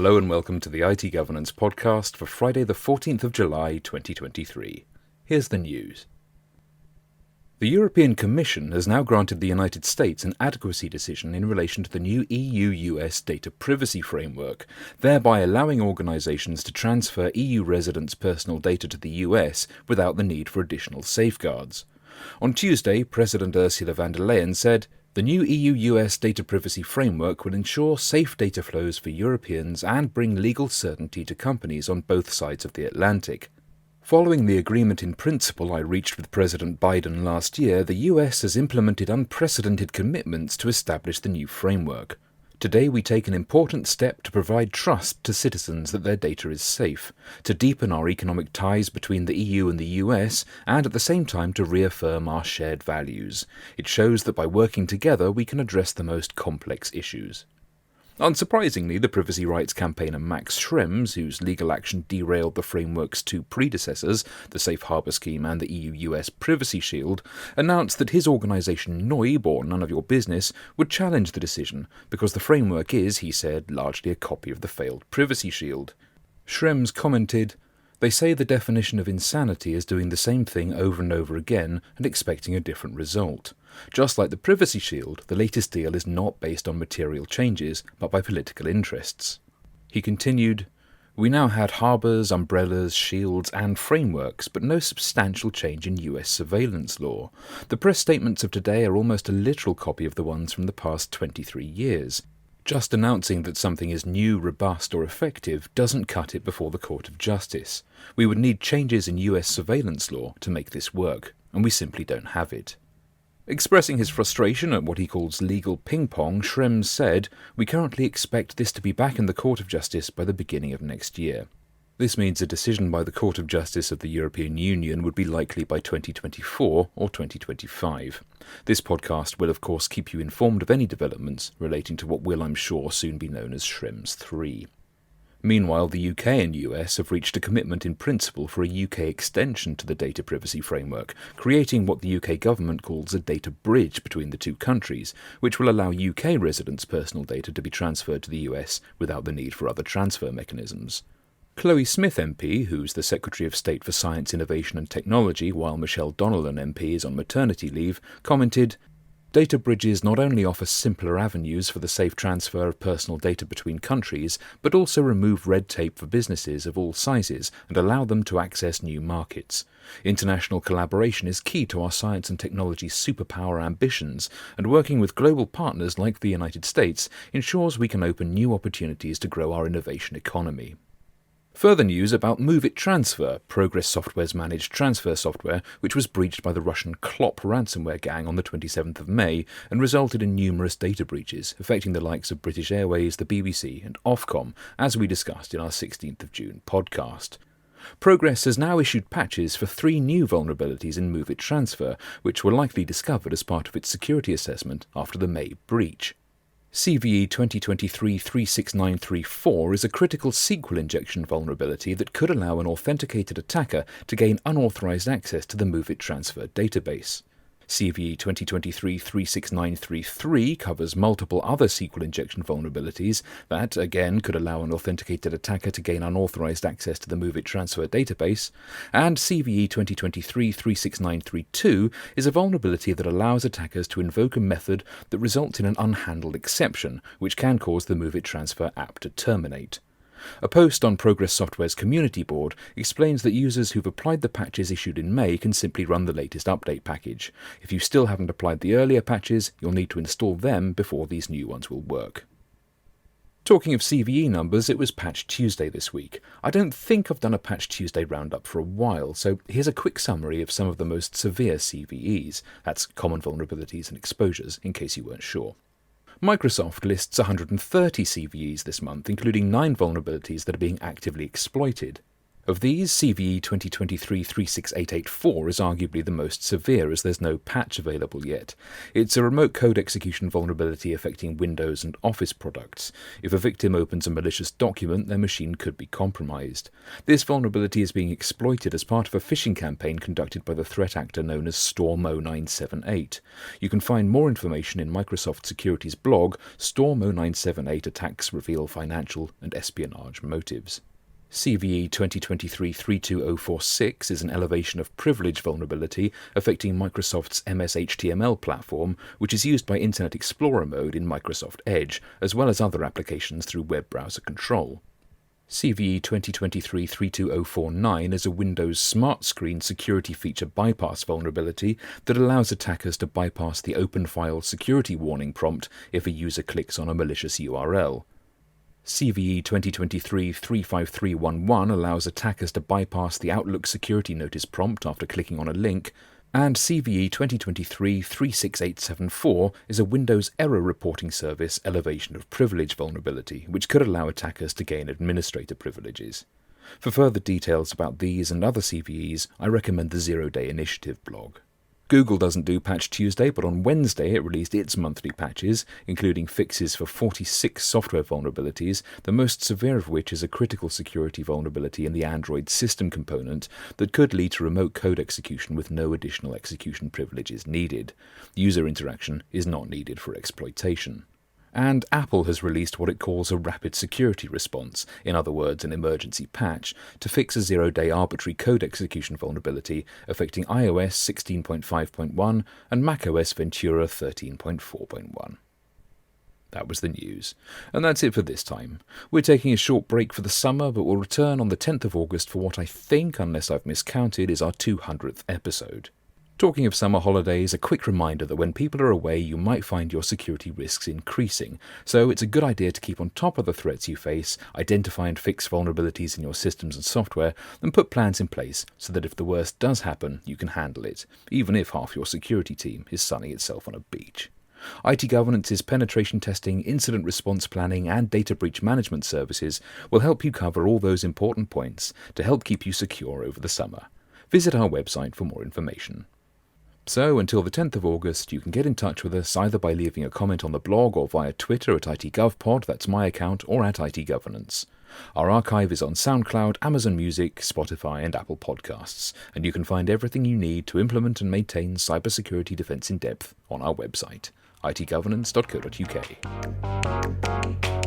Hello and welcome to the IT Governance Podcast for Friday the 14th of July 2023. Here's the news. The European Commission has now granted the United States an adequacy decision in relation to the new EU-US data privacy framework, thereby allowing organisations to transfer EU residents' personal data to the US without the need for additional safeguards. On Tuesday, President Ursula von der Leyen said, "The new EU-US data privacy framework will ensure safe data flows for Europeans and bring legal certainty to companies on both sides of the Atlantic." Following the agreement in principle I reached with President Biden last year, the US has implemented unprecedented commitments to establish the new framework. Today we take an important step to provide trust to citizens that their data is safe, to deepen our economic ties between the EU and the US, and at the same time to reaffirm our shared values. It shows that by working together we can address the most complex issues. Unsurprisingly, the privacy rights campaigner Max Schrems, whose legal action derailed the framework's two predecessors, the Safe Harbour Scheme and the EU-US Privacy Shield, announced that his organisation NOIB, or None of Your Business, would challenge the decision because the framework is, he said, largely a copy of the failed Privacy Shield. Schrems commented, "They say the definition of insanity is doing the same thing over and over again and expecting a different result. Just like the Privacy Shield, the latest deal is not based on material changes, but by political interests." He continued, "We now had harbours, umbrellas, shields and frameworks, but no substantial change in US surveillance law. The press statements of today are almost a literal copy of the ones from the past 23 years. Just announcing that something is new, robust or effective doesn't cut it before the Court of Justice. We would need changes in US surveillance law to make this work, and we simply don't have it." Expressing his frustration at what he calls legal ping-pong, Schrems said, "We currently expect this to be back in the Court of Justice by the beginning of next year." This means a decision by the Court of Justice of the European Union would be likely by 2024 or 2025. This podcast will of course keep you informed of any developments relating to what will, I'm sure, soon be known as Schrems 3. Meanwhile, the UK and US have reached a commitment in principle for a UK extension to the data privacy framework, creating what the UK government calls a data bridge between the two countries, which will allow UK residents' personal data to be transferred to the US without the need for other transfer mechanisms. Chloe Smith MP, who's the Secretary of State for Science, Innovation and Technology while Michelle Donnellan MP is on maternity leave, commented, "Data bridges not only offer simpler avenues for the safe transfer of personal data between countries, but also remove red tape for businesses of all sizes and allow them to access new markets. International collaboration is key to our science and technology superpower ambitions, and working with global partners like the United States ensures we can open new opportunities to grow our innovation economy." Further news about MOVEit Transfer, Progress Software's managed transfer software, which was breached by the Russian Clop ransomware gang on the 27th of May and resulted in numerous data breaches, affecting the likes of British Airways, the BBC and Ofcom, as we discussed in our 16th of June podcast. Progress has now issued patches for 3 new vulnerabilities in MOVEit Transfer, which were likely discovered as part of its security assessment after the May breach. CVE 2023-36934 is a critical SQL injection vulnerability that could allow an authenticated attacker to gain unauthorized access to the MOVEit Transfer database. CVE 2023-36933 covers multiple other SQL injection vulnerabilities that, again, could allow an authenticated attacker to gain unauthorized access to the MOVEit Transfer database, and CVE 2023-36932 is a vulnerability that allows attackers to invoke a method that results in an unhandled exception, which can cause the MOVEit Transfer app to terminate. A post on Progress Software's community board explains that users who've applied the patches issued in May can simply run the latest update package. If you still haven't applied the earlier patches, you'll need to install them before these new ones will work. Talking of CVE numbers, it was Patch Tuesday this week. I don't think I've done a Patch Tuesday roundup for a while, so here's a quick summary of some of the most severe CVEs, that's common vulnerabilities and exposures, in case you weren't sure. Microsoft lists 130 CVEs this month, including 9 vulnerabilities that are being actively exploited. Of these, CVE 2023-36884 is arguably the most severe, as there's no patch available yet. It's a remote code execution vulnerability affecting Windows and Office products. If a victim opens a malicious document, their machine could be compromised. This vulnerability is being exploited as part of a phishing campaign conducted by the threat actor known as Storm 0978. You can find more information in Microsoft Security's blog, Storm 0978 Attacks Reveal Financial and Espionage Motives. CVE 2023-32046 is an elevation of privilege vulnerability affecting Microsoft's MS-HTML platform, which is used by Internet Explorer mode in Microsoft Edge, as well as other applications through web browser control. CVE 2023-32049 is a Windows Smart Screen security feature bypass vulnerability that allows attackers to bypass the open file security warning prompt if a user clicks on a malicious URL. CVE 2023-35311 allows attackers to bypass the Outlook security notice prompt after clicking on a link, and CVE 2023-36874 is a Windows error reporting service elevation of privilege vulnerability, which could allow attackers to gain administrator privileges. For further details about these and other CVEs, I recommend the Zero Day Initiative blog. Google doesn't do Patch Tuesday, but on Wednesday it released its monthly patches, including fixes for 46 software vulnerabilities, the most severe of which is a critical security vulnerability in the Android system component that could lead to remote code execution with no additional execution privileges needed. User interaction is not needed for exploitation. And Apple has released what it calls a rapid security response, in other words an emergency patch, to fix a zero-day arbitrary code execution vulnerability affecting iOS 16.5.1 and macOS Ventura 13.4.1. That was the news. And that's it for this time. We're taking a short break for the summer, but we'll return on the 10th of August for what I think, unless I've miscounted, is our 200th episode. Talking of summer holidays, a quick reminder that when people are away you might find your security risks increasing, so it's a good idea to keep on top of the threats you face, identify and fix vulnerabilities in your systems and software, and put plans in place so that if the worst does happen, you can handle it, even if half your security team is sunning itself on a beach. IT Governance's penetration testing, incident response planning, and data breach management services will help you cover all those important points to help keep you secure over the summer. Visit our website for more information. So, until the 10th of August, you can get in touch with us either by leaving a comment on the blog or via Twitter at ITGovPod, that's my account, or at IT Governance. Our archive is on SoundCloud, Amazon Music, Spotify, and Apple Podcasts, and you can find everything you need to implement and maintain cybersecurity defense in depth on our website, itgovernance.co.uk.